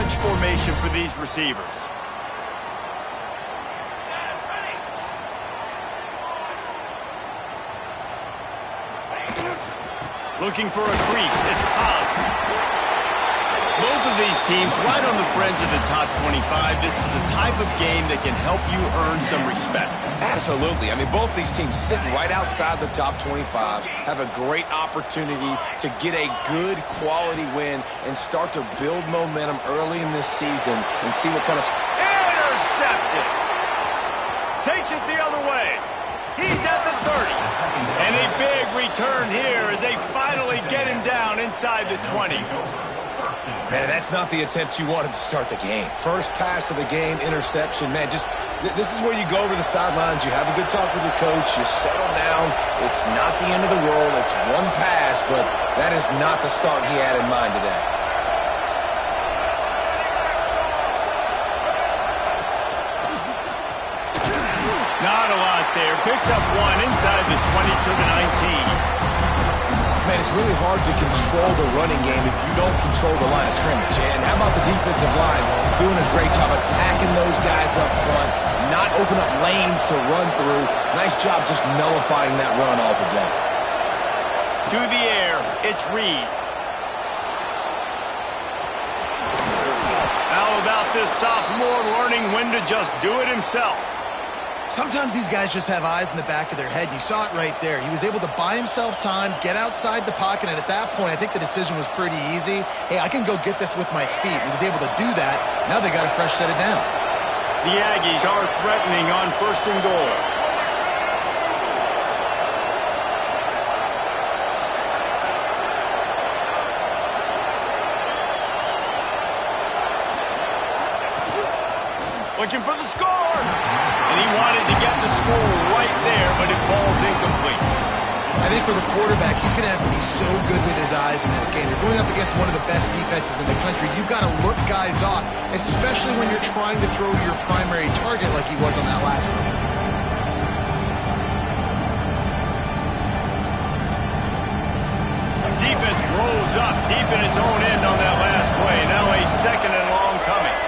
bunch formation for these receivers. Looking for a crease. It's Cobb. Both of these teams right on the fringe of the top 25. This is the type of game that can help you earn some respect. Absolutely. I mean, both these teams sitting right outside the top 25 have a great opportunity to get a good quality win and start to build momentum early in this season and see what kind of... Intercepted. Takes it the other way. He's at the 30. And a big return here as they finally get him down inside the 20. Man, that's not the attempt you wanted to start the game. First pass of the game, interception. Man, just this is where you go over the sidelines. You have a good talk with your coach. You settle down. It's not the end of the world. It's one pass, but that is not the start he had in mind today. Not a lot there. Picks up one inside the 20 to the 19. Man, it's really hard to control the running game if you don't control the line of scrimmage. And how about the defensive line doing a great job attacking those guys up front, not open up lanes to run through. Nice job just nullifying that run altogether. To the air, it's Reed. How about this sophomore learning when to just do it himself? Sometimes these guys just have eyes in the back of their head. You saw it right there. He was able to buy himself time, get outside the pocket, and at that point, I think the decision was pretty easy. Hey, I can go get this with my feet. He was able to do that. Now they got a fresh set of downs. The Aggies are threatening on 1st and goal. Looking for the score. And he wanted to get the score right there, but it falls incomplete. I think for the quarterback, he's going to have to be so good with his eyes in this game. You're going up against one of the best defenses in the country. You've got to look guys off, especially when you're trying to throw your primary target like he was on that last one. Defense rolls up deep in its own end on that last play. Now a 2nd and long coming.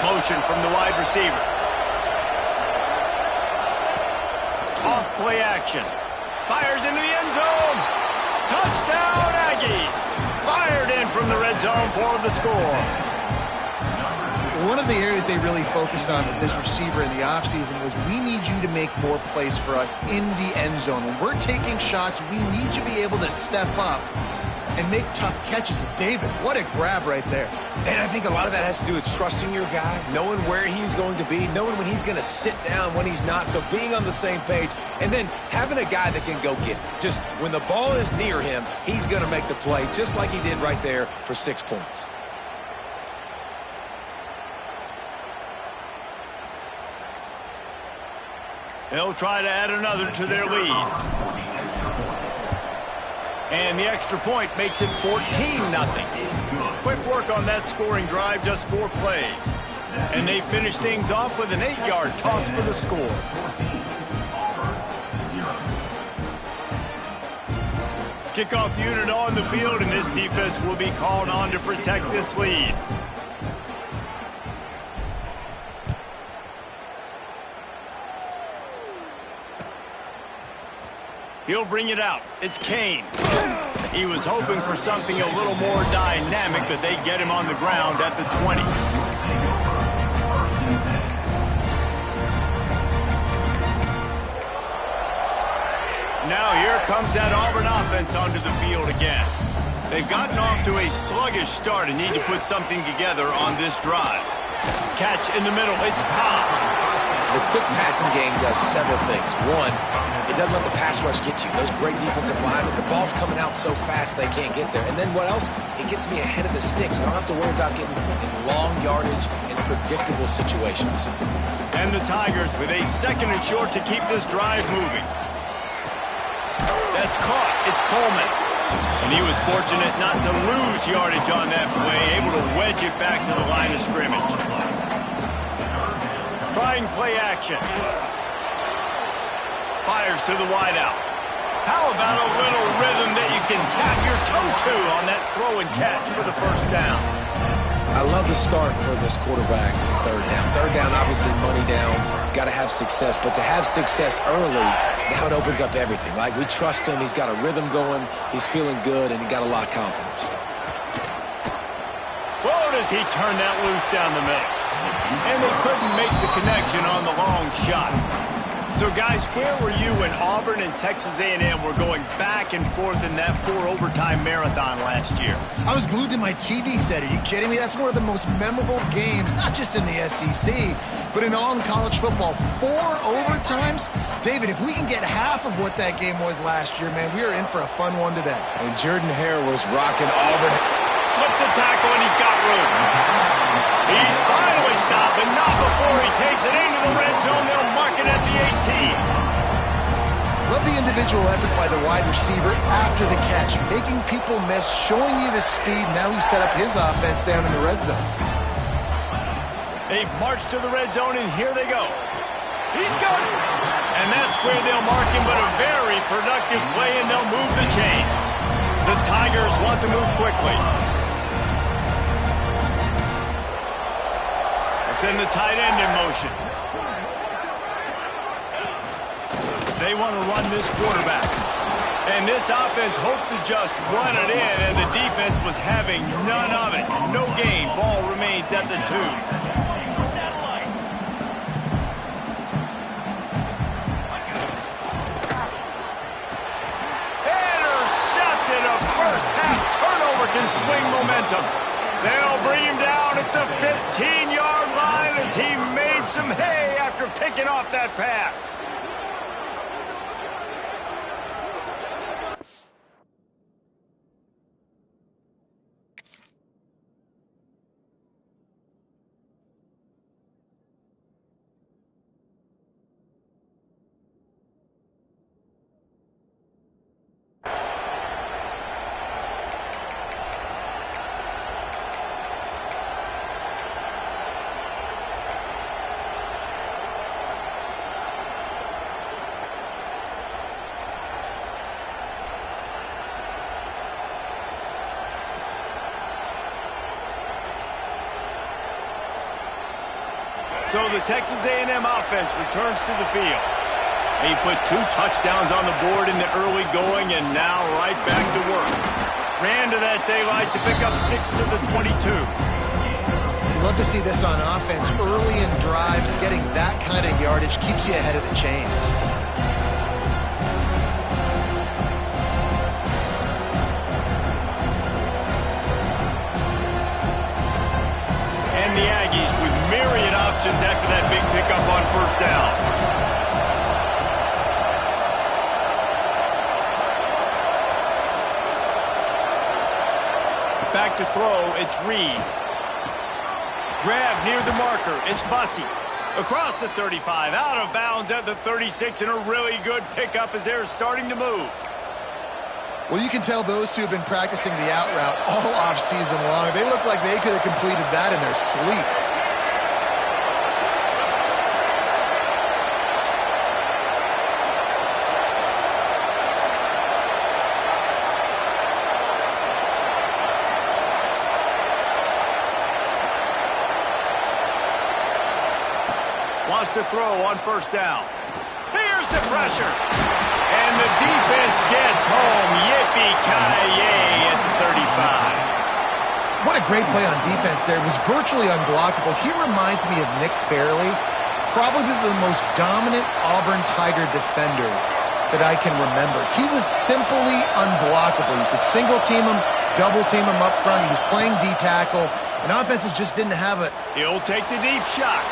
Motion from the wide receiver. Off play action. Fires into the end zone. Touchdown Aggies. Fired in from the red zone for the score. One of the areas they really focused on with this receiver in the offseason was we need you to make more plays for us in the end zone. When we're taking shots, we need you to be able to step up and make tough catches. And David, what a grab right there. And I think a lot of that has to do with trusting your guy, knowing where he's going to be, knowing when he's going to sit down, when he's not, so being on the same page, and then having a guy that can go get it. Just when the ball is near him, he's going to make the play, just like he did right there for 6 points. They'll try to add another to their lead. And the extra point makes it 14-0. Quick work on that scoring drive, just 4 plays. And they finish things off with an 8-yard toss for the score. Kickoff unit on the field, and this defense will be called on to protect this lead. He'll bring it out. It's Kane. He was hoping for something a little more dynamic, but they get him on the ground at the 20. Now here comes that Auburn offense onto the field again. They've gotten off to a sluggish start and need to put something together on this drive. Catch in the middle. It's Cobb. The quick passing game does several things. One, it doesn't let the pass rush get you. Those great defensive linemen, the ball's coming out so fast they can't get there. And then what else? It gets me ahead of the sticks. I don't have to worry about getting in long yardage and predictable situations. And the Tigers with a 2nd and short to keep this drive moving. That's caught. It's Coleman. And he was fortunate not to lose yardage on that play, able to wedge it back to the line of scrimmage. Trying play action. Fires to the wideout. How about a little rhythm that you can tap your toe to on that throw and catch for the first down? I love the start for this quarterback in third down. Third down, obviously money down. Got to have success. But to have success early, now it opens up everything. Like, we trust him. He's got a rhythm going. He's feeling good, and he got a lot of confidence. Whoa, does he turn that loose down the middle. And they couldn't make the connection on the long shot. So, guys, where were you when Auburn and Texas A&M were going back and forth in that 4-overtime marathon last year? I was glued to my TV set. Are you kidding me? That's one of the most memorable games, not just in the SEC, but in all in college football. 4 overtimes? David, if we can get half of what that game was last year, man, we are in for a fun one today. And Jordan Hare was rocking Auburn. Slips a tackle, and he's got room. He's finally stopped, but not before he takes it into the red zone. They'll mark it at the 18. Love the individual effort by the wide receiver after the catch, making people miss, showing you the speed. Now he set up his offense down in the red zone. They've marched to the red zone, and here they go. He's got it. And that's where they'll mark him, but a very productive play, and they'll move the chains. The Tigers want to move quickly. Send the tight end in motion. They want to run this quarterback. And this offense hoped to just run it in, and the defense was having none of it. No gain. Ball remains at the 2. Intercepted. A first-half turnover can swing momentum. They'll bring him down at the 15-yard line as he made some hay after picking off that pass. So the Texas A&M offense returns to the field. He put 2 touchdowns on the board in the early going, and now right back to work. Ran to that daylight to pick up 6 to the 22. Love to see this on offense. Early in drives, getting that kind of yardage keeps you ahead of the chains. And the Aggies with myriad options after that big pickup on first down. Back to throw, it's Reed. Grab near the marker, it's Bussey. Across the 35, out of bounds at the 36, and a really good pickup as they're starting to move. Well, you can tell those two have been practicing the out route all off season long. They look like they could have completed that in their sleep. Wants to throw on first down. Here's the pressure. And the defense gets home. Yippee-ki-yay at the 35. What a great play on defense there. It was virtually unblockable. He reminds me of Nick Fairley, probably the most dominant Auburn Tiger defender that I can remember. He was simply unblockable. You could single team him, double team him up front. He was playing D-tackle, and offenses just didn't have it. He'll take the deep shot.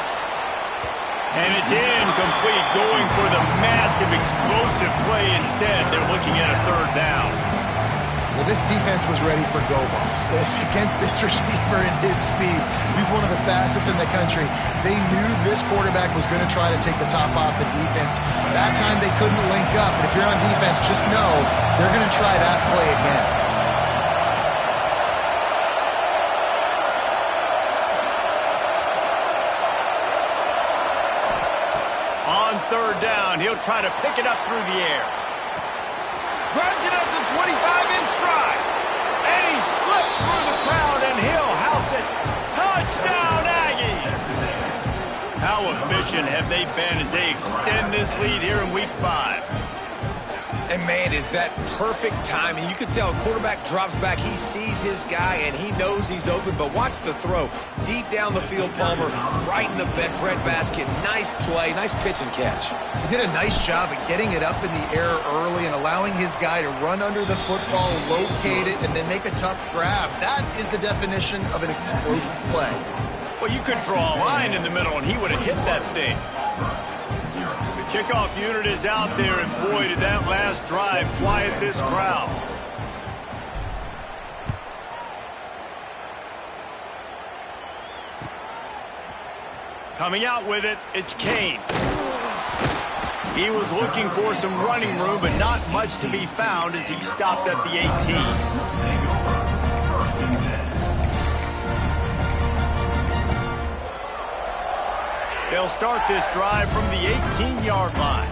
And it's incomplete, going for the massive, explosive play instead. They're looking at a third down. Well, this defense was ready for go balls. Against this receiver and his speed, he's one of the fastest in the country. They knew this quarterback was going to try to take the top off the defense. That time they couldn't link up. And if you're on defense, just know they're going to try that play again. On third down, he'll try to pick it up through the air. Grabs it up to 25 in stride. And he slipped through the crowd, and he'll house it. Touchdown, Aggies! How efficient have they been as they extend this lead here in Week 5? And, man, is that perfect timing. You can tell quarterback drops back. He sees his guy, and he knows he's open. But watch the throw. Deep down the field, Palmer, right in the breadbasket. Nice play, nice pitch and catch. He did a nice job at getting it up in the air early and allowing his guy to run under the football, locate it, and then make a tough grab. That is the definition of an explosive play. Well, you could draw a line in the middle, and he would have hit that thing. Kickoff unit is out there, and boy, did that last drive quiet this crowd. Coming out with it, it's Kane. He was looking for some running room, but not much to be found as he stopped at the 18. They'll start this drive from the 18-yard line.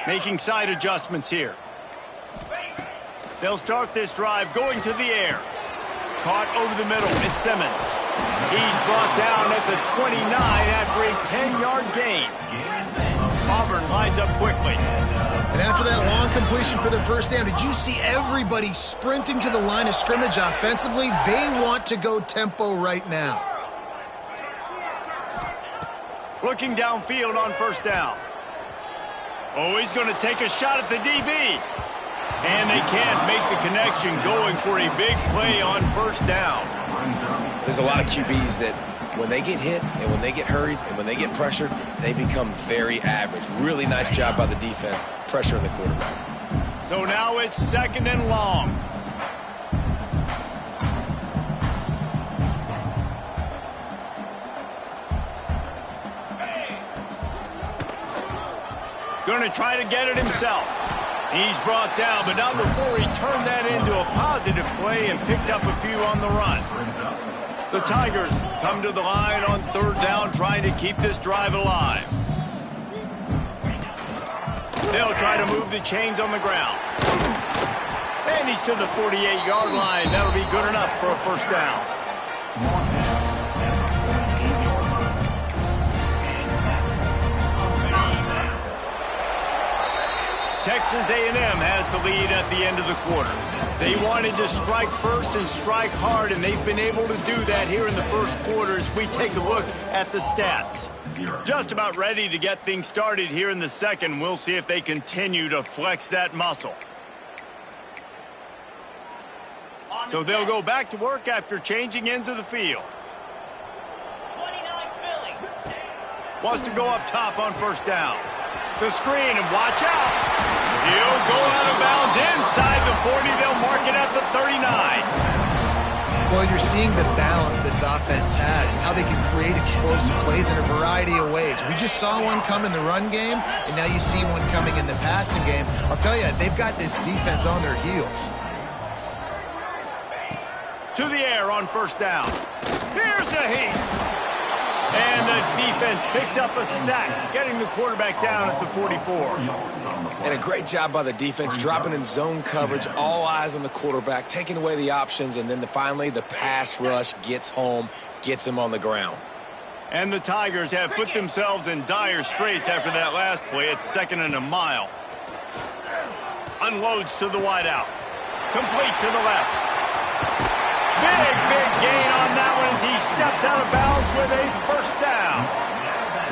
Making side adjustments here. They'll start this drive going to the air. Caught over the middle. It's Simmons. He's brought down at the 29 after a 10-yard gain. Auburn lines up quickly. And after that long completion for their first down, did you see everybody sprinting to the line of scrimmage offensively? They want to go tempo right now. Looking downfield on first down. Oh, he's going to take a shot at the DB. And they can't make the connection, going for a big play on first down. There's a lot of QBs that when they get hit and when they get hurried and when they get pressured, they become very average. Really nice job by the defense, pressuring the quarterback. So now it's second and long. Going to try to get it himself. He's brought down, but not before he turned that into a positive play and picked up a few on the run. The Tigers come to the line on third down, trying to keep this drive alive. They'll try to move the chains on the ground. And he's to the 48-yard line. That'll be good enough for a first down. Texas A&M has the lead at the end of the quarter. They wanted to strike first and strike hard, and they've been able to do that here in the first quarter as we take a look at the stats. Just about ready to get things started here in the second. We'll see if they continue to flex that muscle. So they'll go back to work after changing ends of the field. Wants to go up top on first down. The screen, and watch out. He'll go out of bounds inside the 40. They'll mark it at the 39. Well, you're seeing the balance this offense has and how they can create explosive plays in a variety of ways. We just saw one come in the run game, and now you see one coming in the passing game. I'll tell you, they've got this defense on their heels. To the air on first down. Here's a heat. And the defense picks up a sack, getting the quarterback down at the 44. And a great job by the defense, dropping in zone coverage, all eyes on the quarterback, taking away the options, and then finally the pass rush gets home, gets him on the ground. And the Tigers have put themselves in dire straits after that last play. It's second and a mile. Unloads to the wideout. Complete to the left. Big gain on that one as he steps out of bounds with a first down.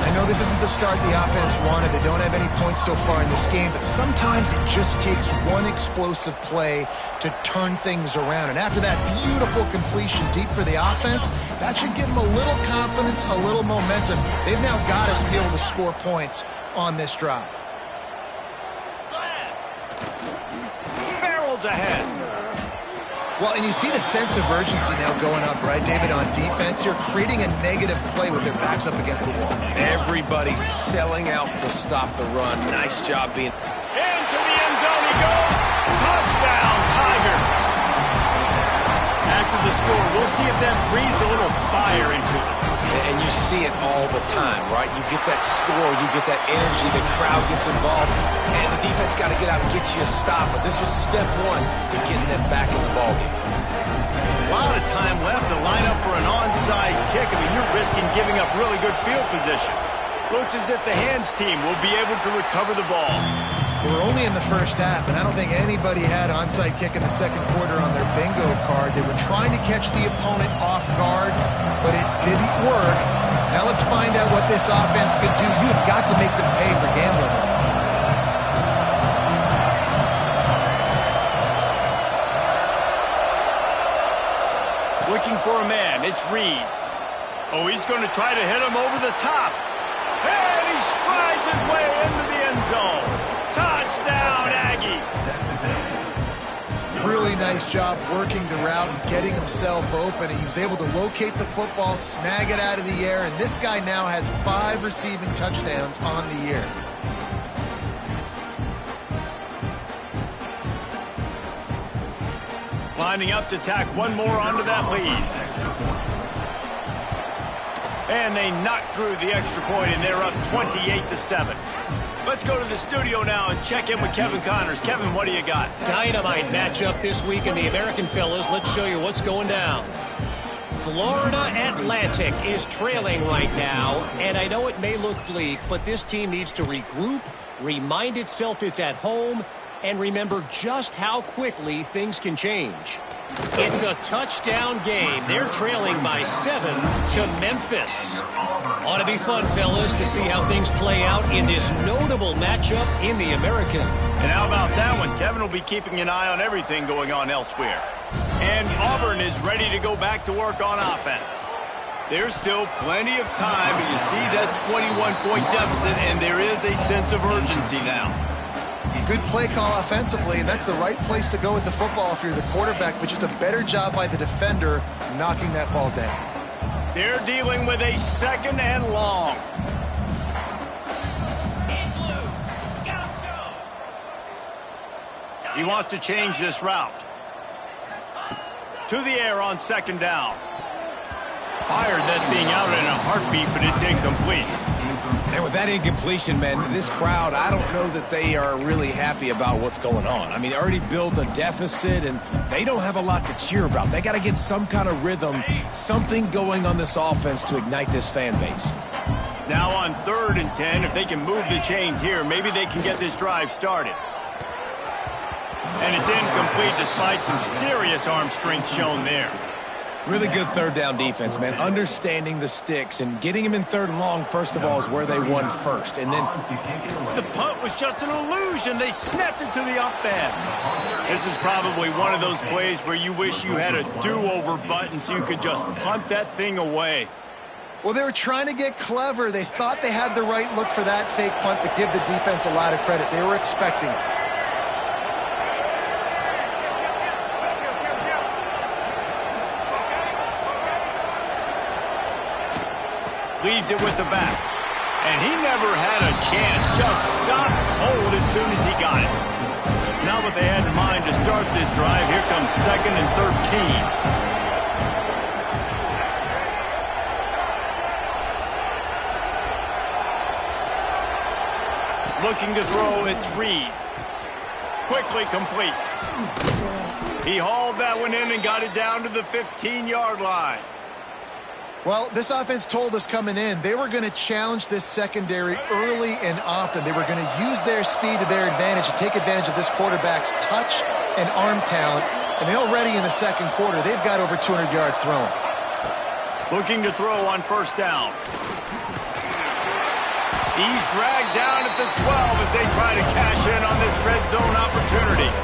I know this isn't the start the offense wanted. They don't have any points so far in this game, but sometimes it just takes one explosive play to turn things around. And after that beautiful completion deep for the offense, that should give them a little confidence, a little momentum. They've now got us to be able to score points on this drive. Barrels ahead. Well, and you see the sense of urgency now going up, right, David, on defense here, creating a negative play with their backs up against the wall. Everybody selling out to stop the run. Nice job being... Into the end zone he goes. Touchdown, Tigers. see if that breathes a little fire into them. And you see it all the time, right? You get that score, you get that energy, the crowd gets involved, and the defense got to get out and get you a stop. But this was step one to getting them back in the ballgame. A lot of time left to line up for an onside kick. I mean, you're risking giving up really good field position. Looks as if the hands team will be able to recover the ball. We're only in the first half, and I don't think anybody had onside kick in the second quarter on their bingo card. They were trying to catch the opponent off guard, but it didn't work. Now let's find out what this offense could do. You have got to make them pay for gambling. Looking for a man. It's Reed. Oh, he's going to try to hit him over the top. And he strides his way into the end zone. Touchdown, Aggie. Really nice job working the route and getting himself open. He was able to locate the football, snag it out of the air, and this guy now has 5 receiving touchdowns on the year. Lining up to tack one more onto that lead. And they knock through the extra point, and they're up 28-7. Let's go to the studio now and check in with Kevin Connors. Kevin, what do you got? Dynamite matchup this week in the American, fellas. Let's show you what's going down. Florida Atlantic is trailing right now, and I know it may look bleak, but this team needs to regroup, remind itself it's at home, and remember just how quickly things can change. It's a touchdown game. They're trailing by 7 to Memphis. Ought to be fun, fellas, to see how things play out in this notable matchup in the American. And how about that one? Kevin will be keeping an eye on everything going on elsewhere. And Auburn is ready to go back to work on offense. There's still plenty of time, but you see that 21-point deficit, and there is a sense of urgency now. Good play call offensively, and that's the right place to go with the football if you're the quarterback, but just a better job by the defender knocking that ball down. They're dealing with a 2nd and long. He wants to change this route. To the air on 2nd down. Fired that thing out in a heartbeat, but it's incomplete. And with that incompletion, man, this crowd, I don't know that they are really happy about what's going on. I mean, already built a deficit, and they don't have a lot to cheer about. They got to get some kind of rhythm, something going on this offense to ignite this fan base. Now on 3rd and 10, if they can move the chains here, maybe they can get this drive started. And it's incomplete despite some serious arm strength shown there. Really good 3rd down defense, man. Understanding the sticks and getting them in 3rd and long, first of all, is where they won first. And then the punt was just an illusion. They snapped it to the up end. This is probably one of those plays where you wish you had a do-over button so you could just punt that thing away. Well, they were trying to get clever. They thought they had the right look for that fake punt, but give the defense a lot of credit. They were expecting it. Leaves it with the back. And he never had a chance. Just stopped cold as soon as he got it. Not what they had in mind to start this drive. Here comes 2nd and 13. Looking to throw, it's Reed. Quickly complete. He hauled that one in and got it down to the 15-yard line. Well, this offense told us coming in they were going to challenge this secondary early and often. They were going to use their speed to their advantage and take advantage of this quarterback's touch and arm talent. And already in the second quarter, they've got over 200 yards thrown. Looking to throw on 1st down. He's dragged down at the 12 as they try to cash in on this red zone opportunity.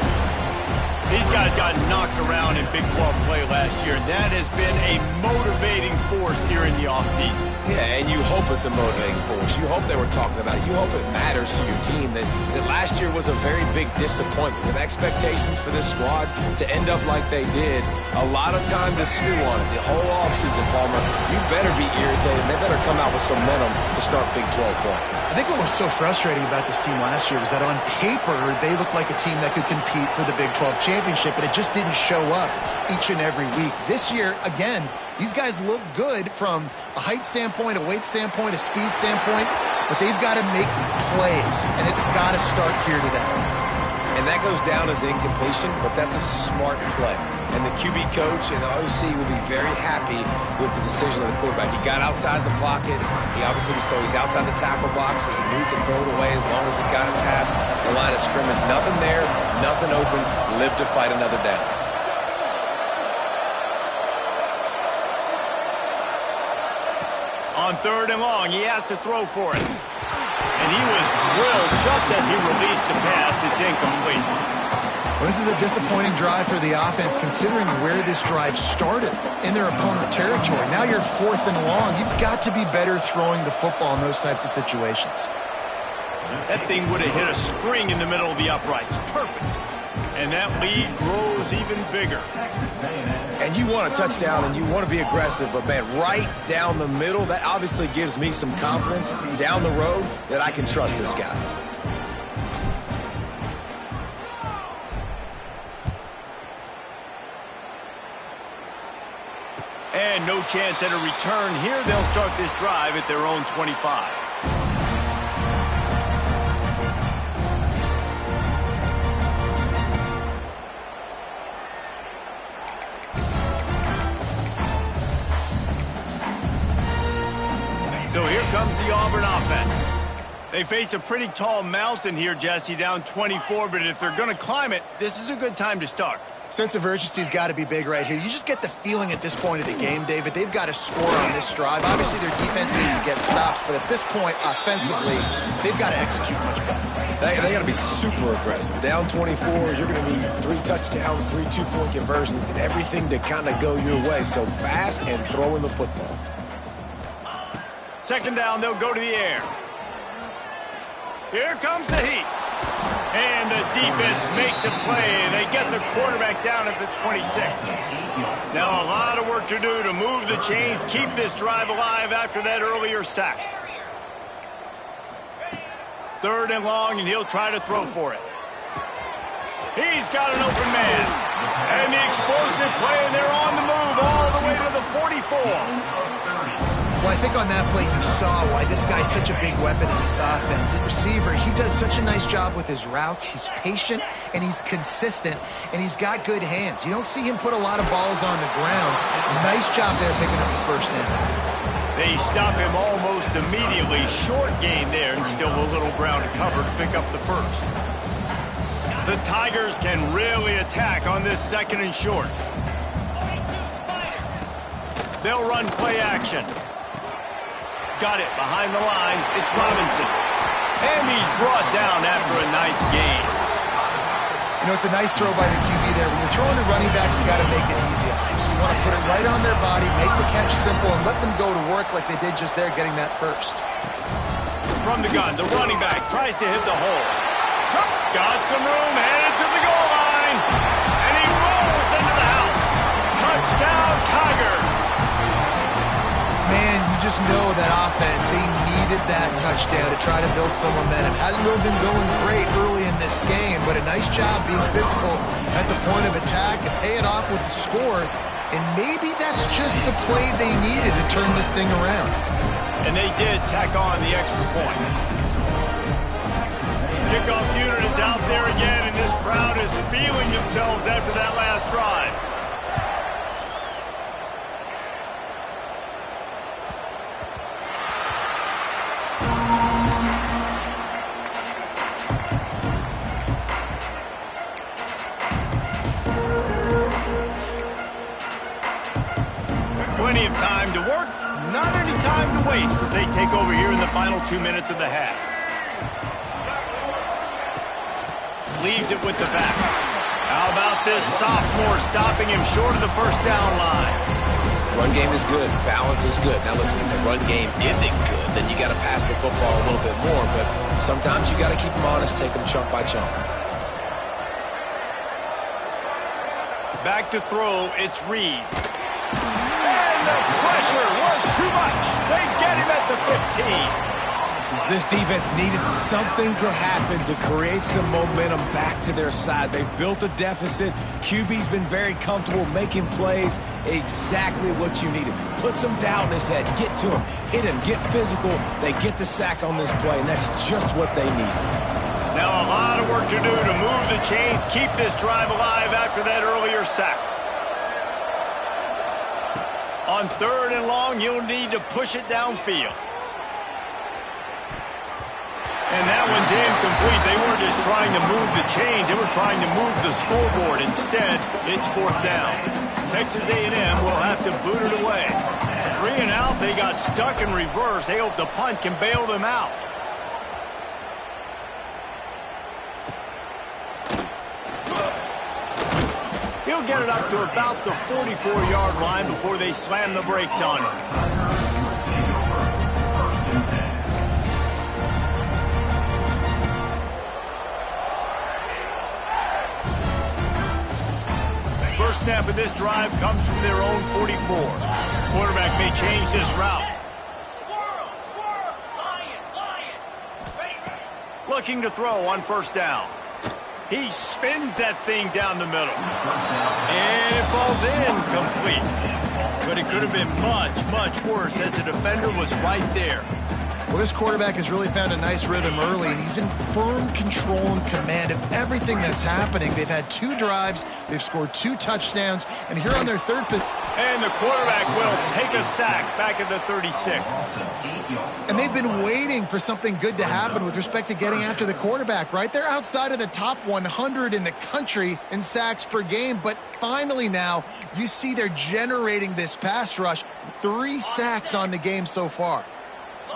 These guys got knocked around in Big 12 play last year, and that has been a motivating force during the offseason. Yeah, and you hope it's a motivating force. You hope they were talking about it. You hope it matters to your team that last year was a very big disappointment with expectations for this squad to end up like they did. A lot of time to stew on it. The whole offseason, Palmer, you better be irritated. They better come out with some momentum to start Big 12 for them. I think what was so frustrating about this team last year was that on paper, they looked like a team that could compete for the Big 12 championship. championship, but it just didn't show up each and every week. This year, again, these guys look good from a height standpoint, a weight standpoint, a speed standpoint, but they've got to make plays, and it's got to start here today. And that goes down as incompletion, but that's a smart play. And the QB coach and the OC will be very happy with the decision of the quarterback. He got outside the pocket. He obviously was so he's outside the tackle boxes. He knew he could throw it away as long as he got it past the line of scrimmage. Nothing there, nothing open. Live to fight another down. On 3rd and long, he has to throw for it. And he was drilled just as he released the pass. It's incomplete. Well, this is a disappointing drive for the offense, considering where this drive started in their opponent territory. Now you're 4th and long. You've got to be better throwing the football in those types of situations. That thing would have hit a string in the middle of the uprights. Perfect. And that lead grows even bigger. And you want a touchdown and you want to be aggressive, but man, right down the middle, that obviously gives me some confidence down the road that I can trust this guy. And no chance at a return here. They'll start this drive at their own 25. So here comes the Auburn offense. They face a pretty tall mountain here, Jesse, down 24, but if they're going to climb it, this is a good time to start. Sense of urgency's got to be big right here. You just get the feeling at this point of the game, David, they've got to score on this drive. Obviously, their defense needs to get stops, but at this point, offensively, they've got to execute much better. They got to be super aggressive. Down 24, you're going to need 3 touchdowns, 3 two-point conversions, and everything to kind of go your way. So fast and throwing the football. 2nd down, they'll go to the air. Here comes the heat. And the defense makes a play. They get the quarterback down at the 26. Now a lot of work to do to move the chains, keep this drive alive after that earlier sack. 3rd and long, and he'll try to throw for it. He's got an open man. And the explosive play, and they're on the move all the way to the 44. Well, I think on that play you saw why this guy's such a big weapon in this offense. At receiver, he does such a nice job with his routes. He's patient, and he's consistent, and he's got good hands. You don't see him put a lot of balls on the ground. Nice job there picking up the 1st down. They stop him almost immediately. Short gain there, and still a little ground to cover to pick up the 1st. The Tigers can really attack on this 2nd and short. They'll run play action. Got it behind the line. It's Robinson. And he's brought down after a nice gain. You know, it's a nice throw by the QB there. When you're throwing the running backs, you got to make it easy on them. So you want to put it right on their body, make the catch simple, and let them go to work like they did just there, getting that 1st. From the gun, the running back tries to hit the hole. Got some room, headed to the goal line. And he rolls into the house. Touchdown, Tigers. Man, you just know that offense, they needed that touchdown to try to build some momentum. Hasn't really been going great early in this game, but a nice job being physical at the point of attack and pay it off with the score. And maybe that's just the play they needed to turn this thing around. And they did tack on the extra point. Kickoff unit is out there again, and this crowd is feeling themselves after that last drive. Plenty of time to work, not any time to waste as they take over here in the final 2 minutes of the half. Leaves it with the back. How about this sophomore stopping him short of the 1st down line? Run game is good. Balance is good. Now listen, if the run game isn't good, then you got to pass the football a little bit more. But sometimes you got to keep them honest, take them chunk by chunk. Back to throw, it's Reed. And the pressure was too much. They get him at the 15. This defense needed something to happen to create some momentum back to their side. They've built a deficit. QB's been very comfortable making plays. Exactly what you needed. Put some doubt in his head. Get to him. Hit him. Get physical. They get the sack on this play, and that's just what they needed. Now a lot of work to do to move the chains, keep this drive alive after that earlier sack. On 3rd and long, you'll need to push it downfield. And that one's incomplete. They weren't just trying to move the chains. They were trying to move the scoreboard. Instead, it's 4th down. Texas A&M will have to boot it away. 3 and out, they got stuck in reverse. They hope the punt can bail them out. He'll get it up to about the 44-yard line before they slam the brakes on him. First snap of this drive comes from their own 44. Quarterback may change this route. Looking to throw on 1st down. He spins that thing down the middle. And it falls incomplete. But it could have been much, much worse as the defender was right there. Well, this quarterback has really found a nice rhythm early, and he's in firm control and command of everything that's happening. They've had 2 drives, they've scored 2 touchdowns, and here on their 3rd position. And the quarterback will take a sack back at the 36. And they've been waiting for something good to happen with respect to getting after the quarterback, right? They're outside of the top 100 in the country in sacks per game, but finally now you see they're generating this pass rush. 3 sacks on the game so far.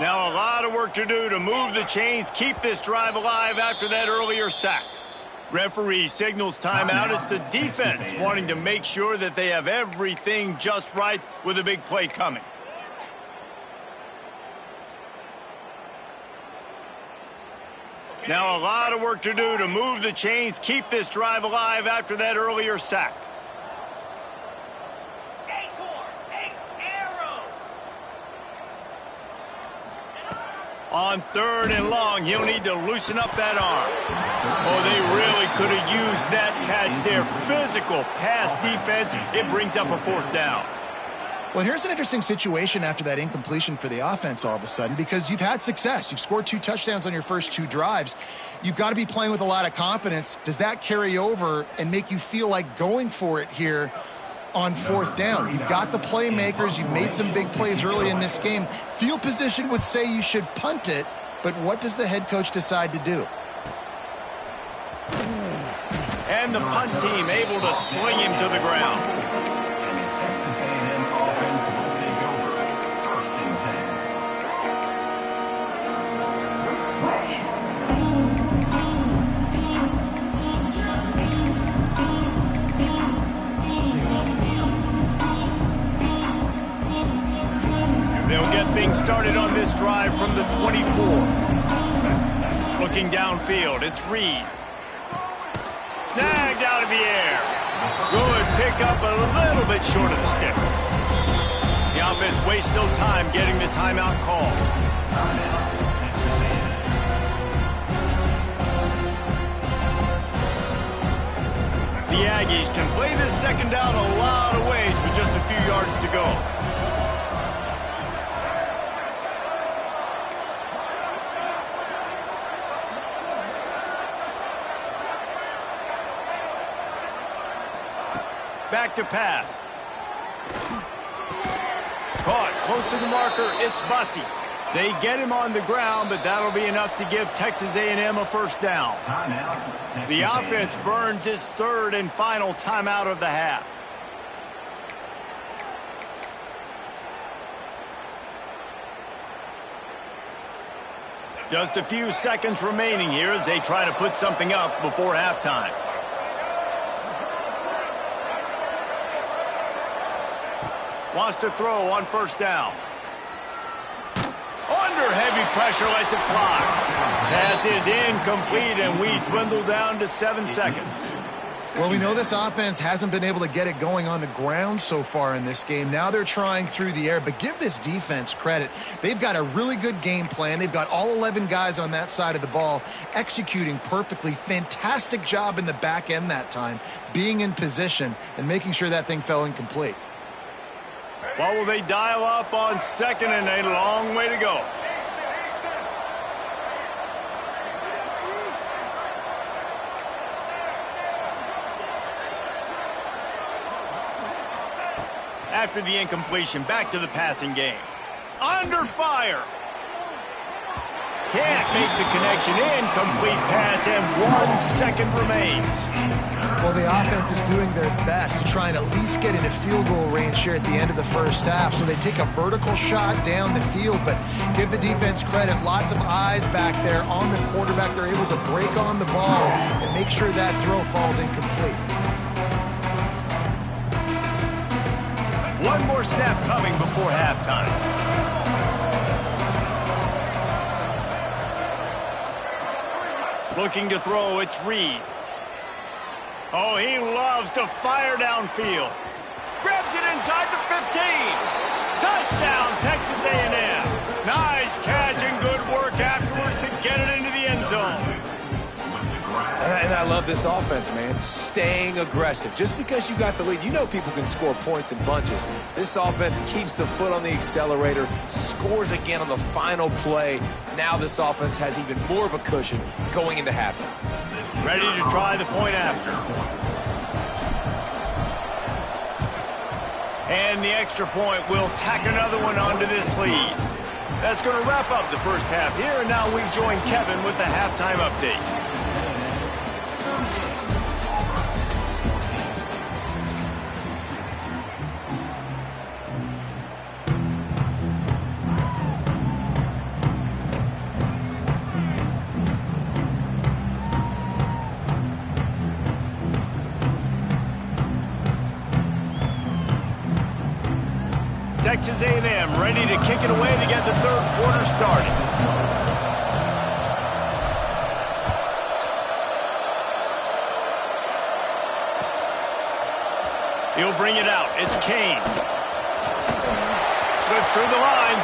Now a lot of work to do to move the chains, keep this drive alive after that earlier sack. Referee signals timeout. It's the defense wanting to make sure that they have everything just right with a big play coming. Now a lot of work to do to move the chains, keep this drive alive after that earlier sack. On 3rd and long, he'll need to loosen up that arm. Oh, they really could have used that catch there. Physical pass defense. It brings up a 4th down. Well, here's an interesting situation after that incompletion for the offense all of a sudden, because you've had success. You've scored 2 touchdowns on your first 2 drives. You've got to be playing with a lot of confidence. Does that carry over and make you feel like going for it here on 4th down? You've got the playmakers. You've made some big plays early in this game. Field position would say you should punt it, but what does the head coach decide to do? And the punt team able to sling him to the ground. They'll get things started on this drive from the 24. Looking downfield, it's Reed. Snagged out of the air. Good pickup, a little bit short of the sticks. The offense wastes no time getting the timeout call. The Aggies can play this 2nd down a lot of ways with just a few yards to go. Back to pass. Caught close to the marker. It's Bussey. They get him on the ground, but that'll be enough to give Texas A&M a 1st down. The offense burns its 3rd and final timeout of the half. Just a few seconds remaining here as they try to put something up before halftime. Wants to throw on 1st down. Under heavy pressure, lets it fly. Pass is incomplete, and we dwindle down to 7 seconds. Well, we know this offense hasn't been able to get it going on the ground so far in this game. Now they're trying through the air, but give this defense credit. They've got a really good game plan. They've got all 11 guys on that side of the ball executing perfectly. Fantastic job in the back end that time, being in position and making sure that thing fell incomplete. What will they dial up on 2nd and a long way to go? After the incompletion, back to the passing game. Under fire. Can't make the connection. Incomplete pass, and 1 second remains. Well, the offense is doing their best to try and at least get into field goal range here at the end of the first half. So they take a vertical shot down the field, but give the defense credit. Lots of eyes back there on the quarterback. They're able to break on the ball and make sure that throw falls incomplete. One more snap coming before halftime. Looking to throw, it's Reed. Oh, he loves to fire downfield. Grabs it inside the 15. Touchdown, Texas A&M. Nice catch and good work afterwards to get it into the end zone. And I love this offense, man. Staying aggressive. Just because you got the lead, you know people can score points in bunches. This offense keeps the foot on the accelerator, scores again on the final play. Now this offense has even more of a cushion going into halftime. Ready to try the point after. And the extra point will tack another one onto this lead. That's going to wrap up the first half here, and now we join Kevin with the halftime update. Texas A&M ready to kick it away to get the third quarter started. He'll bring it out. It's Kane. Slips through the line.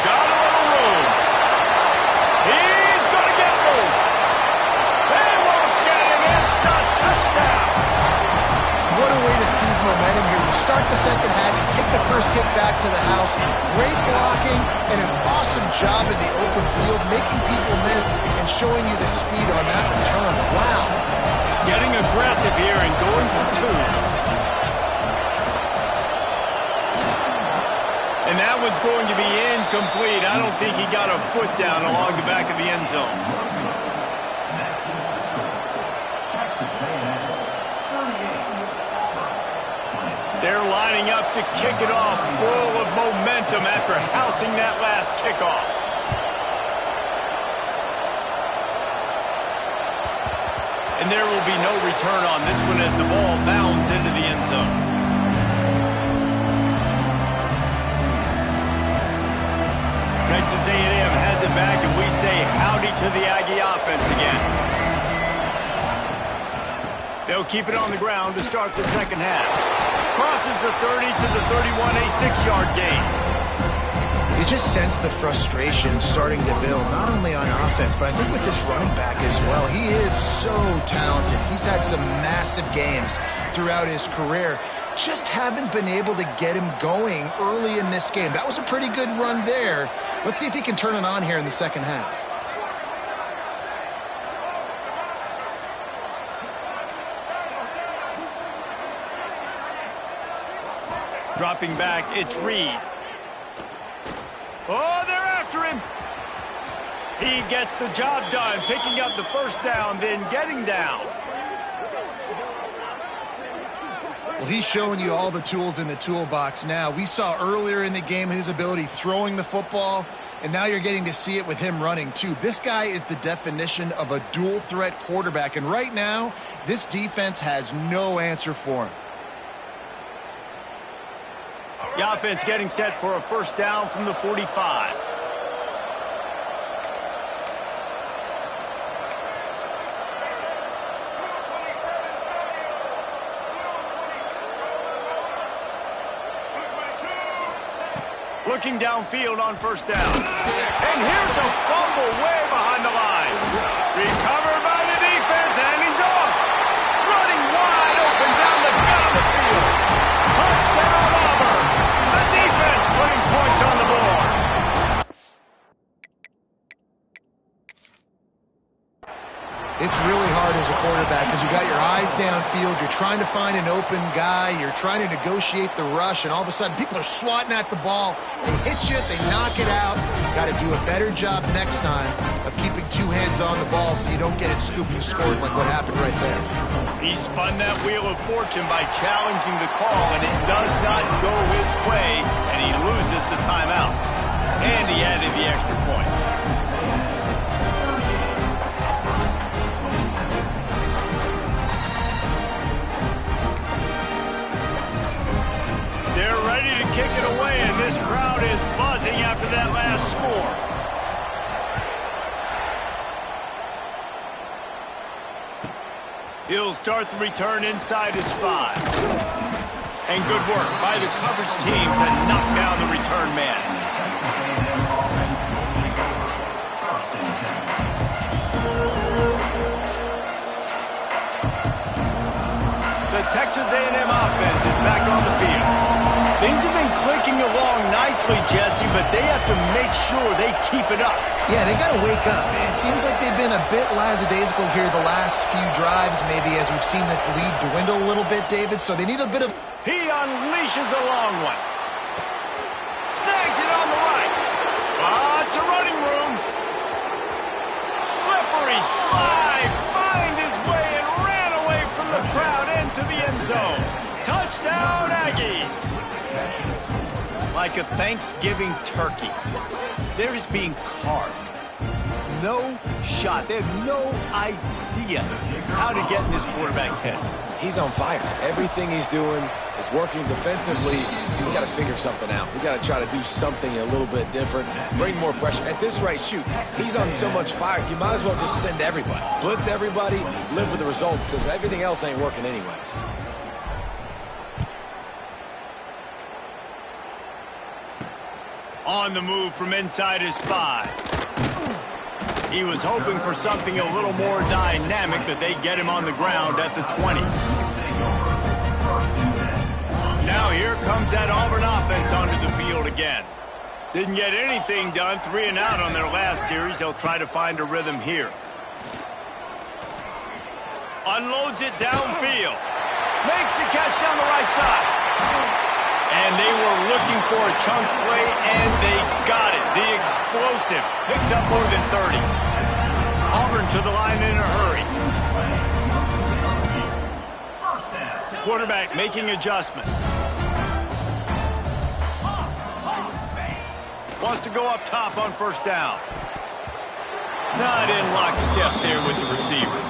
Got a little room. He's going to get loose. They won't get him. It's a touchdown. What a way to seize momentum here. You start the second half, you take the first kick back to the house. Great blocking and an awesome job in the open field, making people miss and showing you the speed on that return. Wow. Getting aggressive here and going for two. And that one's going to be incomplete. I don't think he got a foot down along the back of the end zone. They're lining up to kick it off, full of momentum after housing that last kickoff. And there will be no return on this one as the ball bounds into the end zone. Texas A&M has it back, and we say howdy to the Aggie offense again. They'll keep it on the ground to start the second half. Crosses the 30 to the 31, a 6-yard gain. You just sense the frustration starting to build, not only on offense, but I think with this running back as well. He is so talented. He's had some massive games throughout his career. Just haven't been able to get him going early in this game. That was a pretty good run there. Let's see if he can turn it on here in the second half. Dropping back, it's Reed. Oh, they're after him. He gets the job done, picking up the first down, then getting down. Well, he's showing you all the tools in the toolbox now. We saw earlier in the game his ability throwing the football, and now you're getting to see it with him running too. This guy is the definition of a dual threat quarterback, and right now, this defense has no answer for him. The offense getting set for a first down from the 45. Looking downfield on first down. And here's a fumble way behind the line. Recovered by the defense, and he's off. Running wide open down the gut of the field. Touchdown, Auburn. The defense putting points on the board. It's really hard as a quarterback because you got your eyes downfield. You're trying to find an open guy. You're trying to negotiate the rush, and all of a sudden people are swatting at the ball. They hit you. They knock it out. Got to do a better job next time of keeping two hands on the ball so you don't get it scooped and scored like what happened right there. He spun that wheel of fortune by challenging the call, and it does not go his way, and he loses the timeout. And he added the extra point. They're ready to kick it away, and this crowd is buzzing after that last score. He'll start the return inside his 5. And good work by the coverage team to knock down the return man. The Texas A&M offense is back on the field. Things have been clicking along nicely, Jesse, but they have to make sure they keep it up. Yeah, they got to wake up, man. It seems like they've been a bit lackadaisical here the last few drives, maybe as we've seen this lead dwindle a little bit, David, so they need a bit of... He unleashes a long one. Snags it on the right. Lots of running room. Slippery slide. Find his way and ran away from the crowd into the end zone. Touchdown, Aggies. Like a Thanksgiving turkey, they're just being carved. No shot. They have no idea how to get in this quarterback's head. He's on fire. Everything he's doing is working defensively. We got to figure something out. We got to try to do something a little bit different, bring more pressure. At this rate, shoot, he's on so much fire, you might as well just send everybody. Blitz everybody, live with the results, because everything else ain't working anyways. On the move from inside his 5. He was hoping for something a little more dynamic, but they get him on the ground at the 20. Now here comes that Auburn offense onto the field again. Didn't get anything done, 3 and out on their last series. They'll try to find a rhythm here. Unloads it downfield. Makes the catch down the right side. And they were looking for a chunk play, and they got it. The explosive picks up more than 30. Auburn to the line in a hurry. Quarterback making adjustments. Wants to go up top on first down. Not in lockstep there with the receiver.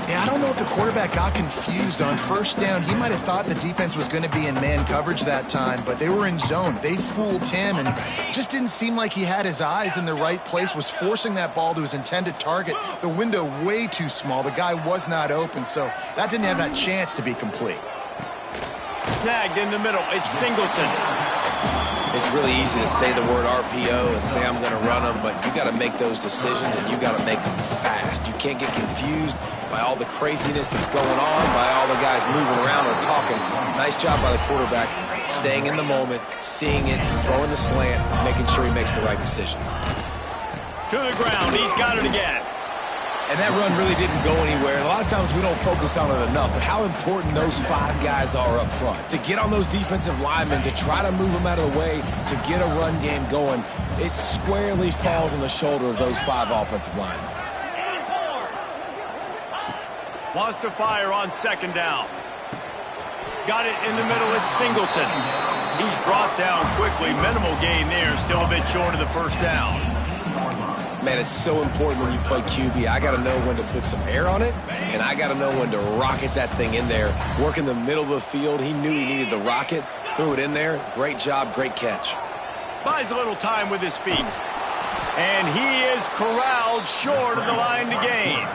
Yeah, I don't know if the quarterback got confused on first down. He might have thought the defense was going to be in man coverage that time, but they were in zone. They fooled him and just didn't seem like he had his eyes in the right place, was forcing that ball to his intended target. The window way too small. The guy was not open, so that didn't have that chance to be complete. Snagged in the middle. It's Singleton. It's really easy to say the word RPO and say I'm going to run them, but you got to make those decisions and you got to make them fast. You can't get confused by all the craziness that's going on, by all the guys moving around or talking. Nice job by the quarterback, staying in the moment, seeing it, throwing the slant, making sure he makes the right decision. To the ground. He's got it again. And that run really didn't go anywhere. And a lot of times we don't focus on it enough, but how important those 5 guys are up front. To get on those defensive linemen, to try to move them out of the way, to get a run game going, it squarely falls on the shoulder of those 5 offensive linemen. Wants to fire on second down. Got it in the middle. It's Singleton. He's brought down quickly. Minimal gain there. Still a bit short of the first down. Man, it's so important when you play QB. I got to know when to put some air on it, and I got to know when to rocket that thing in there. Work in the middle of the field. He knew he needed the rocket. Threw it in there. Great job, great catch. Buys a little time with his feet. And he is corralled short of the line to gain.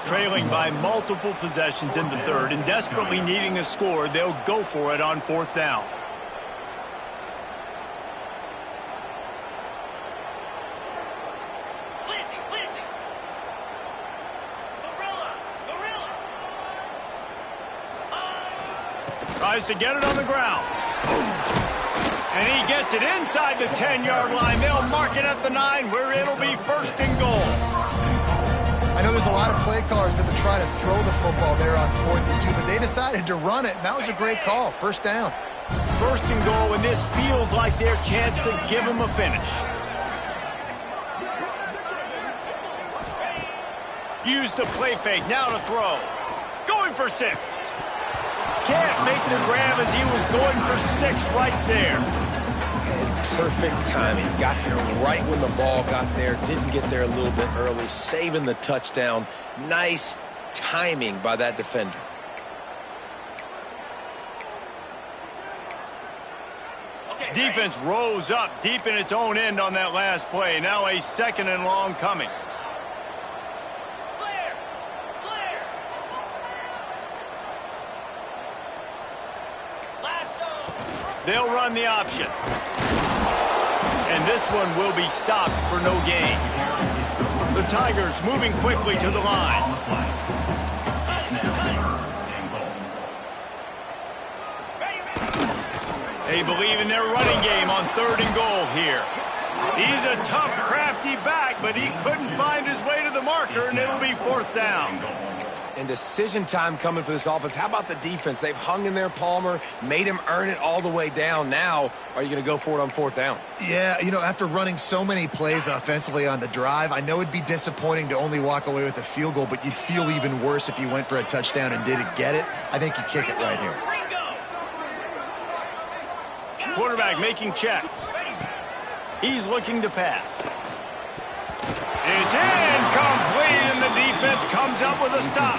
Trailing by multiple possessions in the third and desperately needing a score, they'll go for it on fourth down. Tries to get it on the ground. And he gets it inside the 10-yard line. They'll mark it at the 9 where it'll be 1st and goal. I know there's a lot of play callers that would try to throw the football there on 4th and 2, but they decided to run it, and that was a great call. 1st down. 1st and goal, and this feels like their chance to give them a finish. Use the play fake, now to throw. Going for 6. Can't make the grab as he was going for 6 right there. And perfect timing. Got there right when the ball got there. Didn't get there a little bit early. Saving the touchdown. Nice timing by that defender. Defense rose up deep in its own end on that last play. Now a 2nd and long coming. They'll run the option. And this one will be stopped for no gain. The Tigers moving quickly to the line. They believe in their running game on 3rd and goal here. He's a tough, crafty back, but he couldn't find his way to the marker, and it'll be 4th down. And decision time coming for this offense. How about the defense? They've hung in there, Palmer, made him earn it all the way down. Now, are you going to go for it on 4th down? Yeah, you know, after running so many plays offensively on the drive, I know it'd be disappointing to only walk away with a field goal, but you'd feel even worse if you went for a touchdown and didn't get it. I think you kick it right here. Quarterback making checks. He's looking to pass. It's incomplete, and the defense comes up with a stop.